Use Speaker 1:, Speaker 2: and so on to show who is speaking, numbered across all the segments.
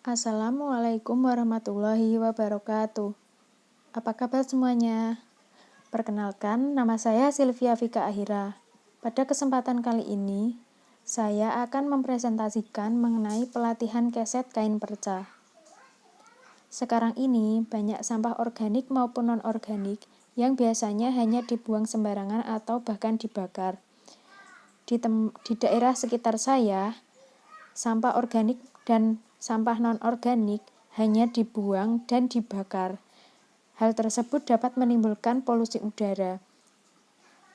Speaker 1: Assalamualaikum warahmatullahi wabarakatuh. Apa kabar semuanya? Perkenalkan, nama saya Sylvia Vika Ahira. Pada kesempatan kali ini, saya akan mempresentasikan mengenai pelatihan keset kain perca. Sekarang ini, banyak sampah organik maupun non-organik yang biasanya hanya dibuang sembarangan atau bahkan dibakar. Di daerah sekitar saya, sampah organik dan sampah non-organik hanya dibuang dan dibakar. Hal tersebut dapat menimbulkan polusi udara.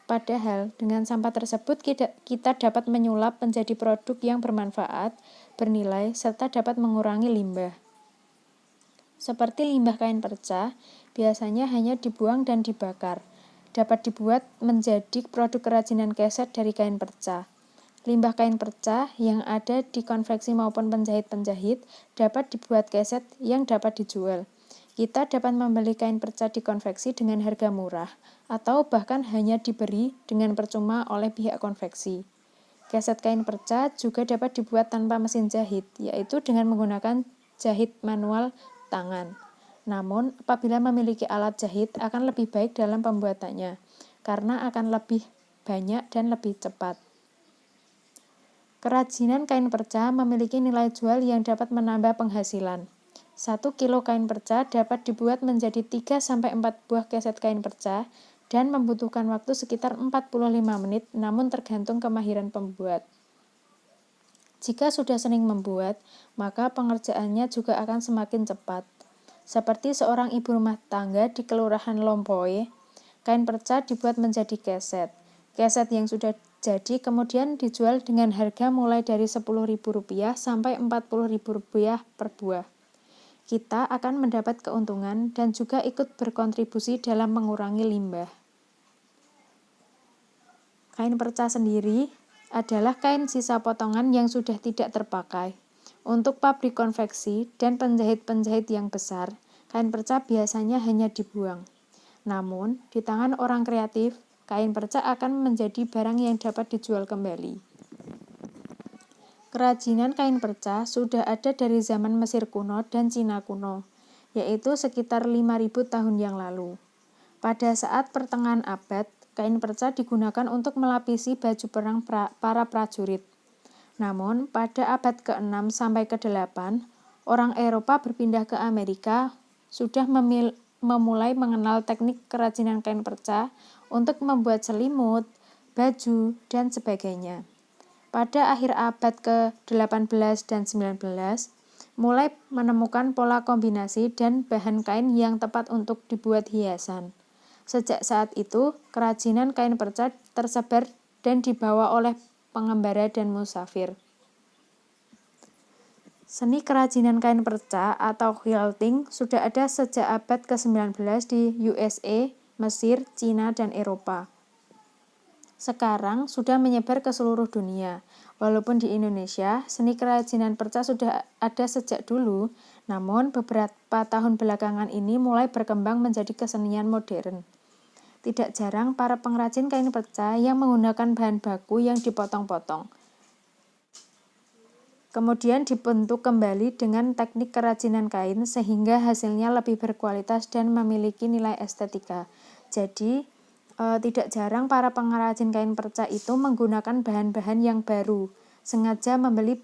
Speaker 1: Padahal dengan sampah tersebut kita dapat menyulap menjadi produk yang bermanfaat, bernilai, serta dapat mengurangi limbah. Seperti limbah kain perca, biasanya hanya dibuang dan dibakar. Dapat dibuat menjadi produk kerajinan keset dari kain perca. Limbah kain perca yang ada di konveksi maupun penjahit-penjahit dapat dibuat keset yang dapat dijual. Kita dapat membeli kain perca di konveksi dengan harga murah, atau bahkan hanya diberi dengan percuma oleh pihak konveksi. Keset kain perca juga dapat dibuat tanpa mesin jahit, yaitu dengan menggunakan jahit manual tangan. Namun, apabila memiliki alat jahit akan lebih baik dalam pembuatannya, karena akan lebih banyak dan lebih cepat. Kerajinan kain perca memiliki nilai jual yang dapat menambah penghasilan. 1 kilo kain perca dapat dibuat menjadi 3-4 buah keset kain perca dan membutuhkan waktu sekitar 45 menit, namun tergantung kemahiran pembuat. Jika sudah sering membuat, maka pengerjaannya juga akan semakin cepat. Seperti seorang ibu rumah tangga di Kelurahan Lompoe, kain perca dibuat menjadi keset. Keset yang sudah jadi kemudian dijual dengan harga mulai dari Rp10.000 sampai Rp40.000 per buah. Kita akan mendapat keuntungan dan juga ikut berkontribusi dalam mengurangi limbah. Kain perca sendiri adalah kain sisa potongan yang sudah tidak terpakai. Untuk pabrik konveksi dan penjahit-penjahit yang besar, kain perca biasanya hanya dibuang. Namun, di tangan orang kreatif, kain perca akan menjadi barang yang dapat dijual kembali. Kerajinan kain perca sudah ada dari zaman Mesir kuno dan Cina kuno, yaitu sekitar 5.000 tahun yang lalu. Pada saat pertengahan abad, kain perca digunakan untuk melapisi baju perang para prajurit. Namun, pada abad ke-6 sampai ke-8, orang Eropa berpindah ke Amerika sudah memulai mengenal teknik kerajinan kain perca untuk membuat selimut, baju, dan sebagainya. Pada akhir abad ke-18 dan 19, mulai menemukan pola kombinasi dan bahan kain yang tepat untuk dibuat hiasan. Sejak saat itu, kerajinan kain perca tersebar dan dibawa oleh pengembara dan musafir. Seni kerajinan kain perca atau quilting sudah ada sejak abad ke-19 di USA, Mesir, Cina, dan Eropa. Sekarang sudah menyebar ke seluruh dunia. Walaupun di Indonesia, seni kerajinan perca sudah ada sejak dulu, namun beberapa tahun belakangan ini mulai berkembang menjadi kesenian modern. Tidak jarang para pengrajin kain perca yang menggunakan bahan baku yang dipotong-potong. Kemudian dibentuk kembali dengan teknik kerajinan kain sehingga hasilnya lebih berkualitas dan memiliki nilai estetika. Jadi, tidak jarang para pengrajin kain perca itu menggunakan bahan-bahan yang baru. Sengaja membeli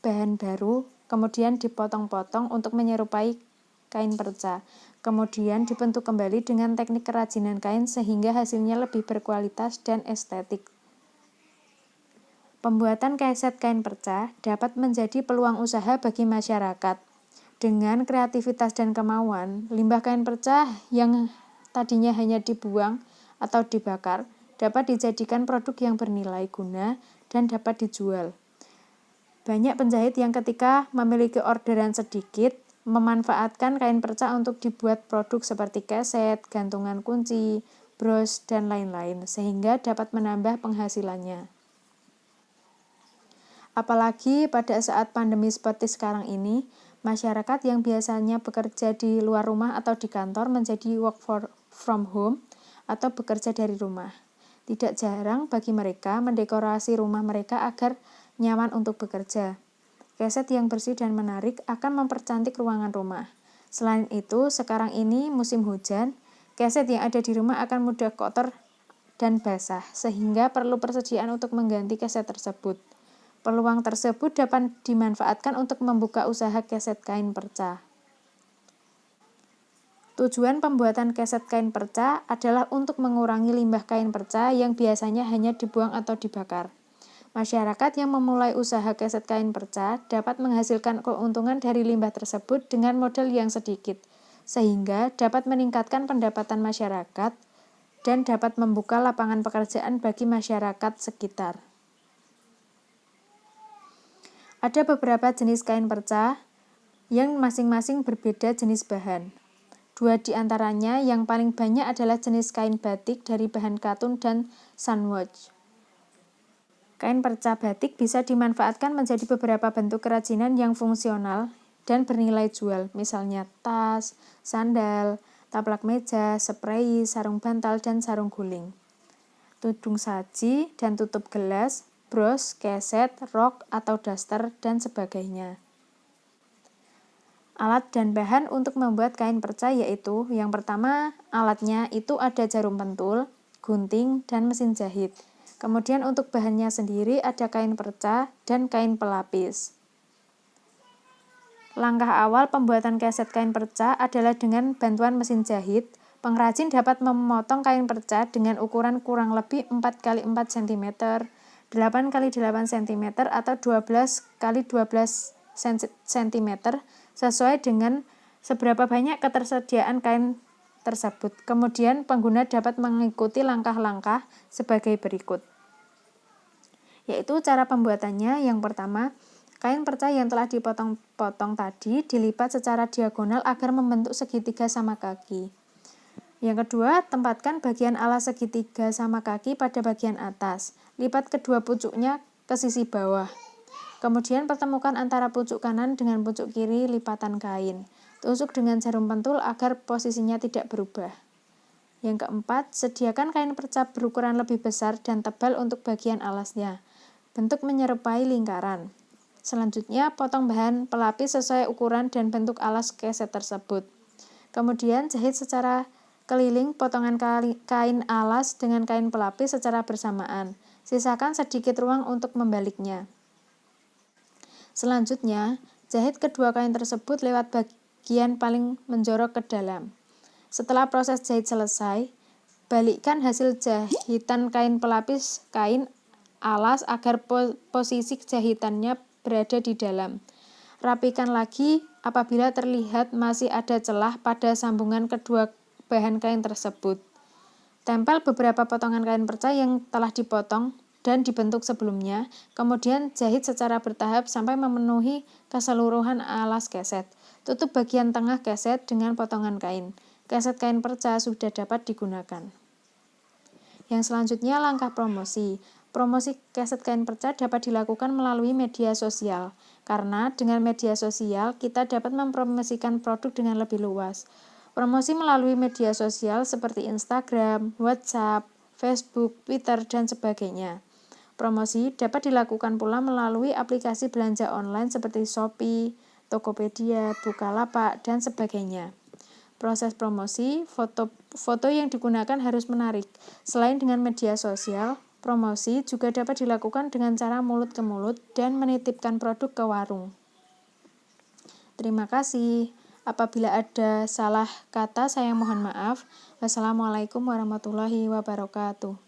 Speaker 1: bahan baru, kemudian dipotong-potong untuk menyerupai kain perca. Kemudian dibentuk kembali dengan teknik kerajinan kain sehingga hasilnya lebih berkualitas dan estetik. Pembuatan keset kain perca dapat menjadi peluang usaha bagi masyarakat. Dengan kreativitas dan kemauan, limbah kain perca yang tadinya hanya dibuang atau dibakar dapat dijadikan produk yang bernilai guna dan dapat dijual. Banyak penjahit yang ketika memiliki orderan sedikit, memanfaatkan kain perca untuk dibuat produk seperti keset, gantungan kunci, bros, dan lain-lain, sehingga dapat menambah penghasilannya. Apalagi pada saat pandemi seperti sekarang ini, masyarakat yang biasanya bekerja di luar rumah atau di kantor menjadi work from home atau bekerja dari rumah. Tidak jarang bagi mereka mendekorasi rumah mereka agar nyaman untuk bekerja. Keset yang bersih dan menarik akan mempercantik ruangan rumah. Selain itu, sekarang ini musim hujan, keset yang ada di rumah akan mudah kotor dan basah, sehingga perlu persediaan untuk mengganti keset tersebut. Peluang tersebut dapat dimanfaatkan untuk membuka usaha keset kain perca. Tujuan pembuatan keset kain perca adalah untuk mengurangi limbah kain perca yang biasanya hanya dibuang atau dibakar. Masyarakat yang memulai usaha keset kain perca dapat menghasilkan keuntungan dari limbah tersebut dengan modal yang sedikit, sehingga dapat meningkatkan pendapatan masyarakat dan dapat membuka lapangan pekerjaan bagi masyarakat sekitar. Ada beberapa jenis kain perca yang masing-masing berbeda jenis bahan. Dua di antaranya yang paling banyak adalah jenis kain batik dari bahan katun dan sandwich. Kain perca batik bisa dimanfaatkan menjadi beberapa bentuk kerajinan yang fungsional dan bernilai jual, misalnya tas, sandal, taplak meja, sprei, sarung bantal, dan sarung guling. Tudung saji dan tutup gelas, bros, keset, rok atau daster, dan sebagainya. Alat dan bahan untuk membuat kain perca yaitu, yang pertama, alatnya itu ada jarum pentul, gunting, dan mesin jahit. Kemudian untuk bahannya sendiri ada kain perca dan kain pelapis. Langkah awal pembuatan keset kain perca adalah dengan bantuan mesin jahit. Pengrajin dapat memotong kain perca dengan ukuran kurang lebih 4x4 cm, 8x8 cm, atau 12x12 cm sesuai dengan seberapa banyak ketersediaan kain tersebut. Kemudian pengguna dapat mengikuti langkah-langkah sebagai berikut. Yaitu cara pembuatannya, yang pertama, kain perca yang telah dipotong-potong tadi dilipat secara diagonal agar membentuk segitiga sama kaki. Yang kedua, tempatkan bagian alas segitiga sama kaki pada bagian atas. Lipat kedua pucuknya ke sisi bawah. Kemudian pertemukan antara pucuk kanan dengan pucuk kiri lipatan kain. Tusuk dengan jarum pentul agar posisinya tidak berubah. Yang keempat, sediakan kain perca berukuran lebih besar dan tebal untuk bagian alasnya. Bentuk menyerupai lingkaran. Selanjutnya, potong bahan pelapis sesuai ukuran dan bentuk alas keset tersebut. Kemudian, jahit secara keliling potongan kain alas dengan kain pelapis secara bersamaan. Sisakan sedikit ruang untuk membaliknya. Selanjutnya, jahit kedua kain tersebut lewat bagian paling menjorok ke dalam. Setelah proses jahit selesai, balikkan hasil jahitan kain pelapis kain alas agar posisi jahitannya berada di dalam. Rapikan lagi apabila terlihat masih ada celah pada sambungan kedua bahan kain tersebut. Tempel beberapa potongan kain perca yang telah dipotong dan dibentuk sebelumnya, kemudian jahit secara bertahap sampai memenuhi keseluruhan alas keset. Tutup bagian tengah keset dengan potongan kain. Keset kain perca sudah dapat digunakan. Yang selanjutnya, langkah promosi. Promosi keset kain perca dapat dilakukan melalui media sosial, karena dengan media sosial kita dapat mempromosikan produk dengan lebih luas. Promosi melalui media sosial seperti Instagram, WhatsApp, Facebook, Twitter, dan sebagainya. Promosi dapat dilakukan pula melalui aplikasi belanja online seperti Shopee, Tokopedia, Bukalapak, dan sebagainya. Proses promosi, foto yang digunakan harus menarik. Selain dengan media sosial, promosi juga dapat dilakukan dengan cara mulut ke mulut dan menitipkan produk ke warung. Terima kasih. Apabila ada salah kata, saya mohon maaf. Wassalamualaikum warahmatullahi wabarakatuh.